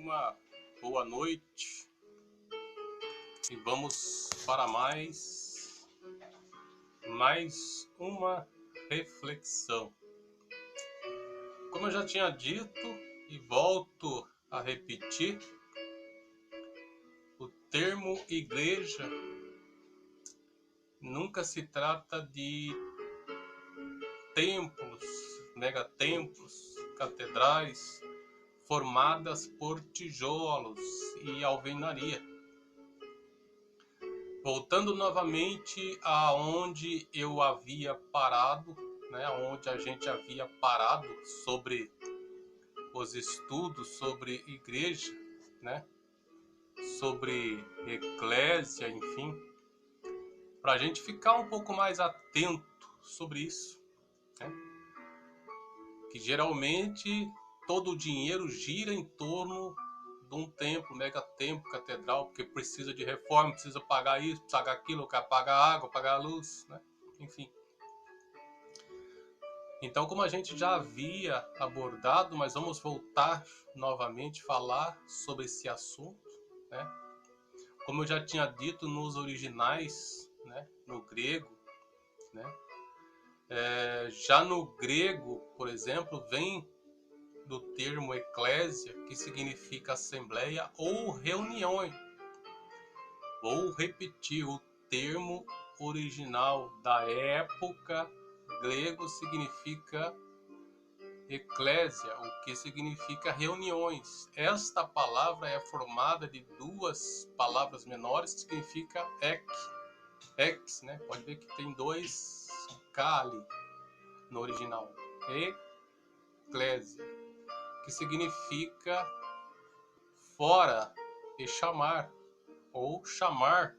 uma boa noite e vamos para mais uma reflexão. Como eu já tinha dito e volto a repetir, o termo igreja nunca se trata de templos, megatemplos, catedrais formadas por tijolos e alvenaria. Voltando novamente aonde eu havia parado, onde a gente havia parado sobre os estudos sobre igreja, sobre eclésia, enfim, para a gente ficar um pouco mais atento sobre isso, que geralmente todo o dinheiro gira em torno de um templo, megatemplo, catedral, porque precisa de reforma, precisa pagar isso, pagar aquilo, pagar a água, pagar a luz, enfim. Então, como a gente já havia abordado, mas vamos voltar novamente a falar sobre esse assunto, Como eu já tinha dito nos originais, no grego, já no grego, por exemplo, vem do termo eclésia, que significa assembleia ou reunião. Vou repetir, o termo original da época grego significa eclésia, o que significa reuniões. Esta palavra é formada de duas palavras menores que significa ex, Pode ver que tem dois K ali no original. Eclésia, que significa fora e chamar, ou chamar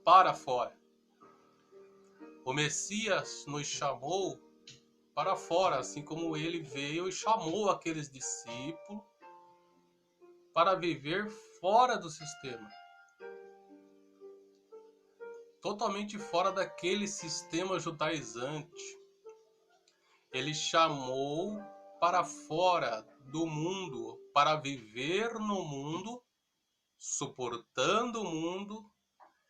para fora. O Messias nos chamou para fora, assim como ele veio e chamou aqueles discípulos para viver fora do sistema. Totalmente fora daquele sistema judaizante. Ele chamou para fora do mundo, para viver no mundo, suportando o mundo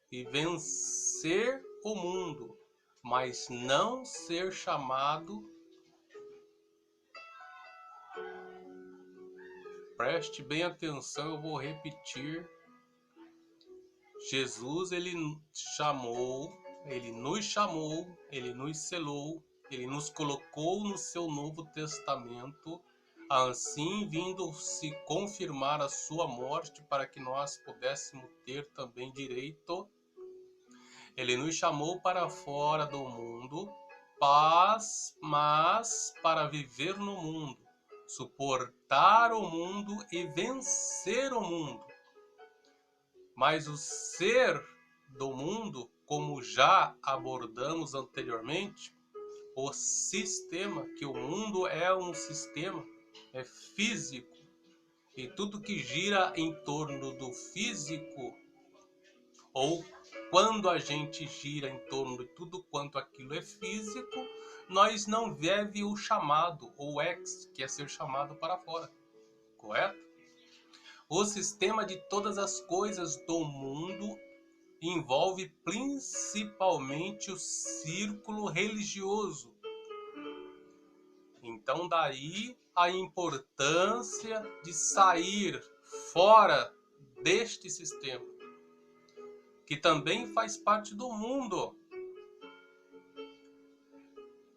e vencer o mundo, mas não ser chamado. Preste bem atenção, eu vou repetir. Jesus, ele chamou, ele nos chamou, ele nos selou, ele nos colocou no seu Novo Testamento, assim vindo se confirmar a sua morte para que nós pudéssemos ter também direito. Ele nos chamou para fora do mundo, mas para viver no mundo, suportar o mundo e vencer o mundo. Mas o ser do mundo, como já abordamos anteriormente, o sistema, que o mundo é um sistema, é físico, e tudo que gira em torno do físico, ou quando a gente gira em torno de tudo quanto aquilo é físico, nós não vive o chamado, ou ex, que é ser chamado para fora, correto? O sistema de todas as coisas do mundo envolve principalmente o círculo religioso. Então daí a importância de sair fora deste sistema, que também faz parte do mundo.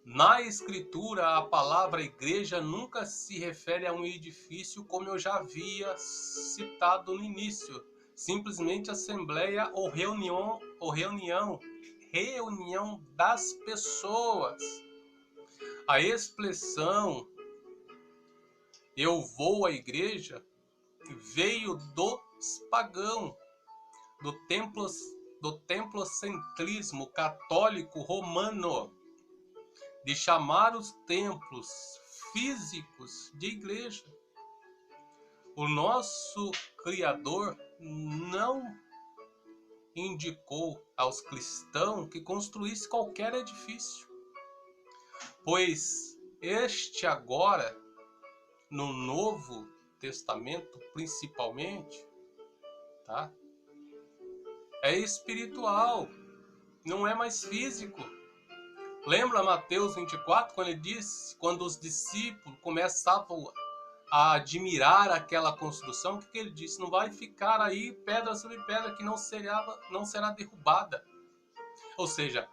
Na Escritura, a palavra igreja nunca se refere a um edifício, como eu já havia citado no início. Simplesmente assembleia ou reunião das pessoas. A expressão eu vou à igreja veio dos pagãos, do templocentrismo católico romano, de chamar os templos físicos de igreja. O nosso Criador não indicou aos cristãos que construísse qualquer edifício, pois este agora, no Novo Testamento, principalmente, tá? É espiritual, não é mais físico. Lembra Mateus 24, quando ele disse, quando os discípulos começavam a admirar aquela construção, o que ele disse? Não vai ficar aí pedra sobre pedra que não será derrubada. Ou seja,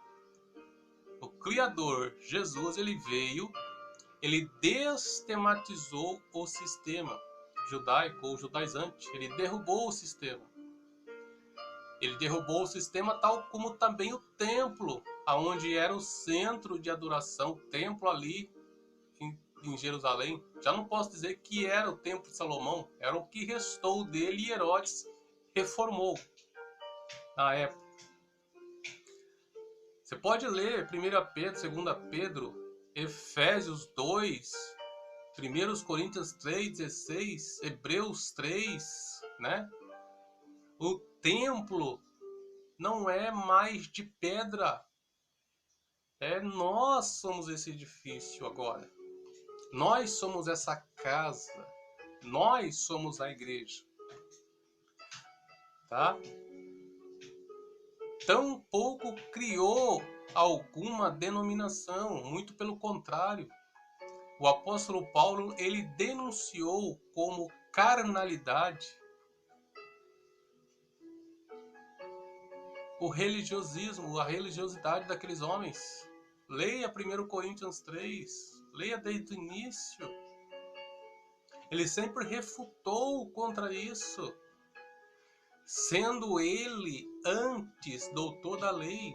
o Criador, Jesus, ele veio, ele destematizou o sistema judaico ou judaizante. Ele derrubou o sistema. Ele derrubou o sistema tal como também o templo, aonde era o centro de adoração, o templo ali em Jerusalém. Já não posso dizer que era o templo de Salomão, era o que restou dele e Herodes reformou na época. Você pode ler 1 Pedro, 2 Pedro, Efésios 2, 1 Coríntios 3,16, Hebreus 3, né? O templo não é mais de pedra. Nós somos esse edifício agora. Nós somos essa casa. Nós somos a igreja. Tá? Tampouco criou alguma denominação, muito pelo contrário. O apóstolo Paulo, ele denunciou como carnalidade o religiosismo, a religiosidade daqueles homens. Leia 1 Coríntios 3, leia desde o início. Ele sempre refutou contra isso, sendo ele antes doutor da lei,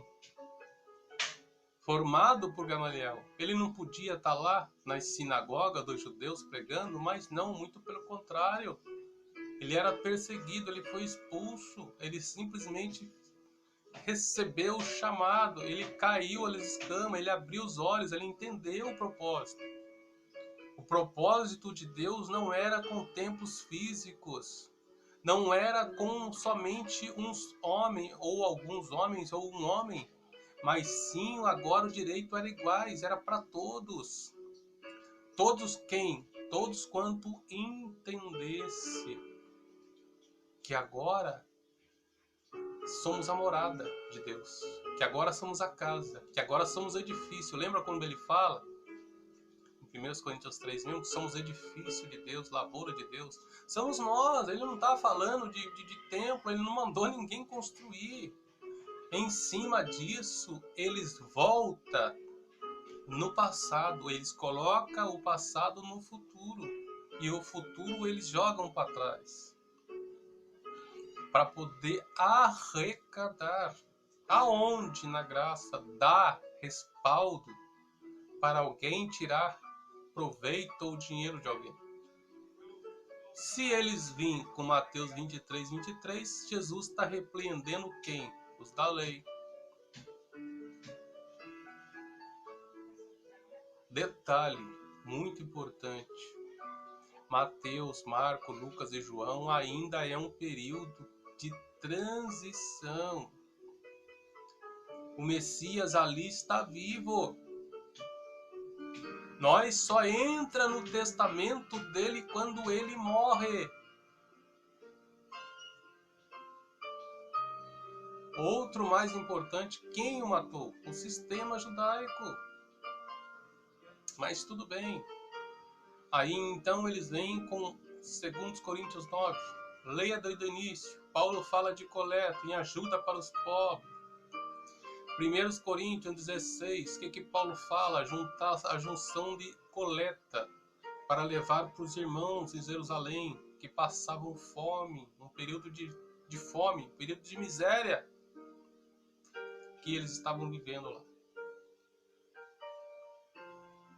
formado por Gamaliel. Ele não podia estar lá nas sinagogas dos judeus pregando, mas não, muito pelo contrário. Ele era perseguido, ele foi expulso, ele simplesmente recebeu o chamado, ele caiu as escamas, ele abriu os olhos, ele entendeu o propósito. O propósito de Deus não era com templos físicos, não era com somente uns homens, ou alguns homens, ou um homem, mas sim, agora o direito era iguais, era para todos. Todos quem? Todos quanto entendesse que agora somos a morada de Deus, que agora somos a casa, que agora somos o edifício. Lembra quando ele fala, em 1 Coríntios 3:1, que somos edifício de Deus, lavoura de Deus? Somos nós, ele não está falando de templo, ele não mandou ninguém construir. Em cima disso, eles voltam no passado, eles colocam o passado no futuro, e o futuro eles jogam para trás, para poder arrecadar. Aonde na graça dá respaldo para alguém tirar proveito ou dinheiro de alguém? Se eles virem com Mateus 23, Jesus está repreendendo quem? Os da lei. Detalhe muito importante: Mateus, Marcos, Lucas e João ainda é um período de transição. O Messias ali está vivo. Nós só entra no testamento dele quando ele morre. Outro mais importante, quem o matou? O sistema judaico. Mas tudo bem. Aí então eles vêm com 2 Coríntios 9. Leia desde o início. Paulo fala de coleta, em ajuda para os pobres. 1 Coríntios 16, o que Paulo fala? Juntar a junção de coleta para levar para os irmãos em Jerusalém que passavam fome, um período de fome, um período de miséria que eles estavam vivendo lá.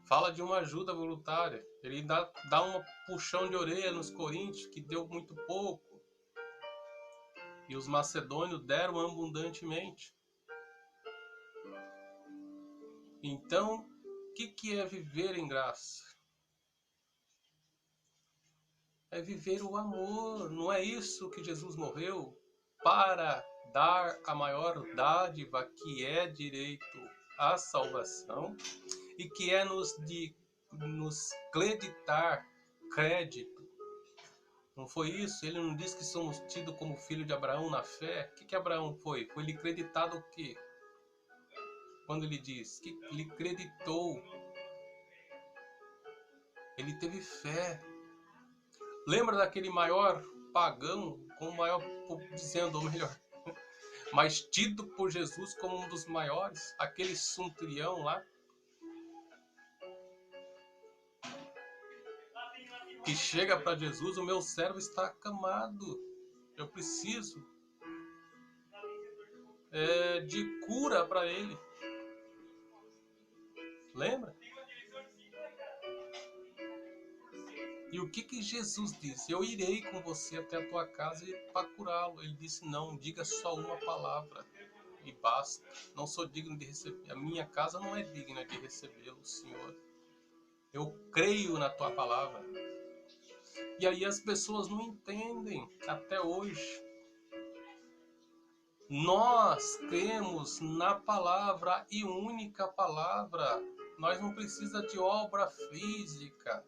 Fala de uma ajuda voluntária. Ele dá um puxão de orelha nos coríntios, que deu muito pouco. E os macedônios deram abundantemente. Então, o que é viver em graça? É viver o amor. Não é isso que Jesus morreu? Para dar a maior dádiva, que é direito à salvação, e que é nos creditar crédito Não foi isso? Ele não disse que somos tidos como filho de Abraão na fé? O que Abraão foi? Foi lhe creditado o quê? Quando ele diz que lhe creditou, ele teve fé. Lembra daquele maior pagão, com o maior, dizendo, ou melhor, mas tido por Jesus como um dos maiores, aquele centurião lá, que chega para Jesus: o meu servo está acamado, eu preciso de cura para ele. Lembra? E o que Jesus disse? Eu irei com você até a tua casa para curá-lo. Ele disse: não, diga só uma palavra e basta. Não sou digno de receber. A minha casa não é digna de recebê-lo, Senhor. Eu creio na tua palavra. E aí as pessoas não entendem até hoje. Nós cremos na palavra e única palavra. Nós não precisamos de obra física.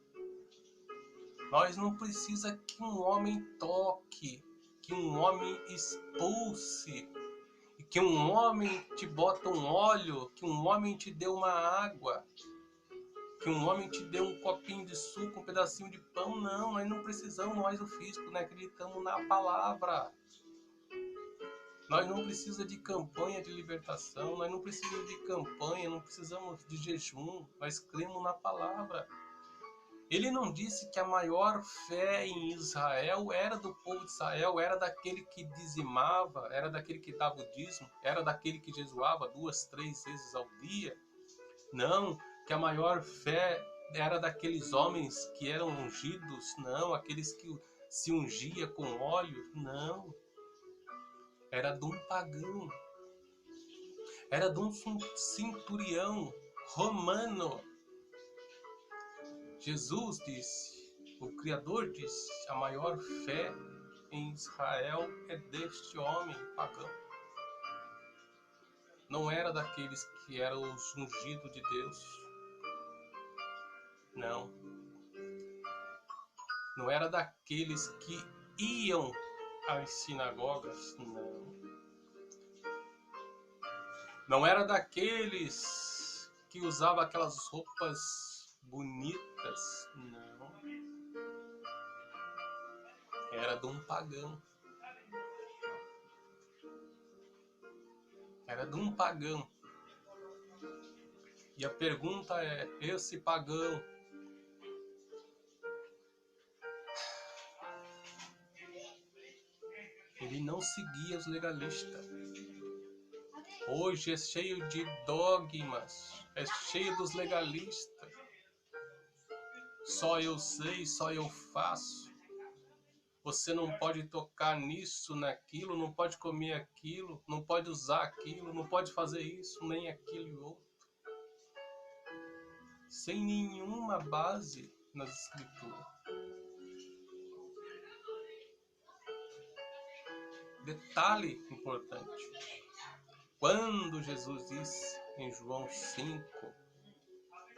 Nós não precisamos que um homem toque, que um homem expulse, que um homem te bota um óleo, que um homem te dê uma água, que um homem te dê um copinho de suco, um pedacinho de pão. Não, nós não precisamos, nós o físico, nós acreditamos na palavra. Nós não precisamos de campanha de libertação, nós não precisamos de campanha, não precisamos de jejum, nós cremos na palavra. Ele não disse que a maior fé em Israel era do povo de Israel, era daquele que dizimava, era daquele que dava o dízimo, era daquele que jejuava 2, 3 vezes ao dia. Não, que a maior fé era daqueles homens que eram ungidos, não, aqueles que se ungia com óleo, não. Era de um pagão, era de um centurião romano. Jesus disse, o Criador disse, a maior fé em Israel é deste homem pagão. Não era daqueles que eram os ungidos de Deus. Não. Não era daqueles que iam às sinagogas. Não. Não era daqueles que usavam aquelas roupas bonitas. Não. Era de um pagão. Era de um pagão. E a pergunta é, esse pagão ele não seguia os legalistas. Hoje é cheio de dogmas, é cheio dos legalistas. Só eu sei, só eu faço. Você não pode tocar nisso, naquilo, não pode comer aquilo, não pode usar aquilo, não pode fazer isso, nem aquilo e outro. Sem nenhuma base nas escrituras. Detalhe importante. Quando Jesus disse em João 5,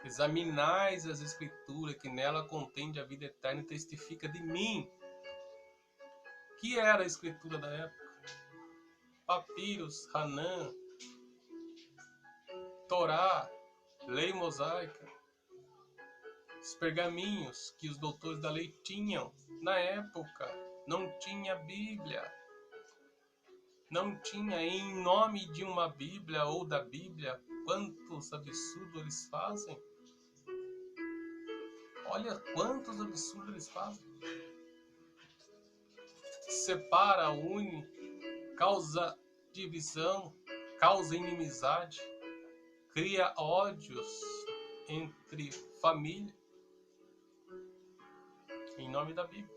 examinais as escrituras, que nela contém a vida eterna e testifica de mim. Que era a escritura da época? Papiros, Hanã, Torá, lei mosaica, os pergaminhos que os doutores da lei tinham. Na época, não tinha Bíblia. Não tinha. Em nome de uma Bíblia ou da Bíblia, quantos absurdos eles fazem. Olha quantos absurdos eles fazem. Separa, une, causa divisão, causa inimizade, cria ódios entre família, em nome da Bíblia.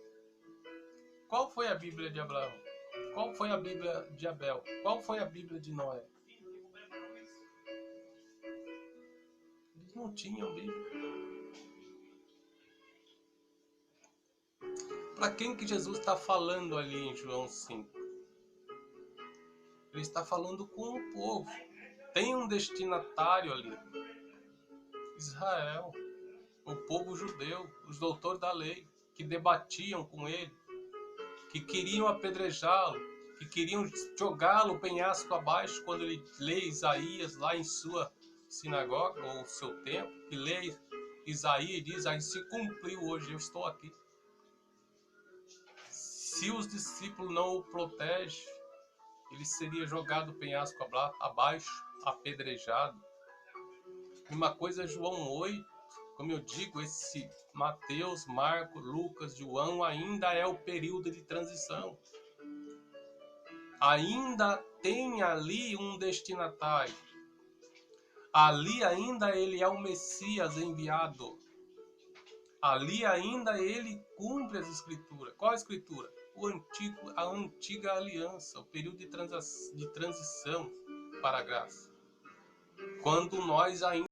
Qual foi a Bíblia de Abraão? Qual foi a Bíblia de Abel? Qual foi a Bíblia de Noé? Eles não tinham Bíblia. Para quem que Jesus está falando ali em João 5? Ele está falando com o povo. Tem um destinatário ali. Israel, o povo judeu, os doutores da lei, que debatiam com ele. que queriam apedrejá-lo, que queriam jogá-lo penhasco abaixo, quando ele lê Isaías lá em sua sinagoga, ou seu templo, e lê Isaías e diz: aí se cumpriu hoje, eu estou aqui. Se os discípulos não o protegem, ele seria jogado penhasco abaixo, apedrejado. Uma coisa é João 8, como eu digo, esse Mateus, Marcos, Lucas, João ainda é o período de transição. Ainda tem ali um destinatário. Ali ainda ele é o Messias enviado. Ali ainda ele cumpre as escrituras. Qual a escritura? A antiga aliança, o período de transição para a graça. Quando nós ainda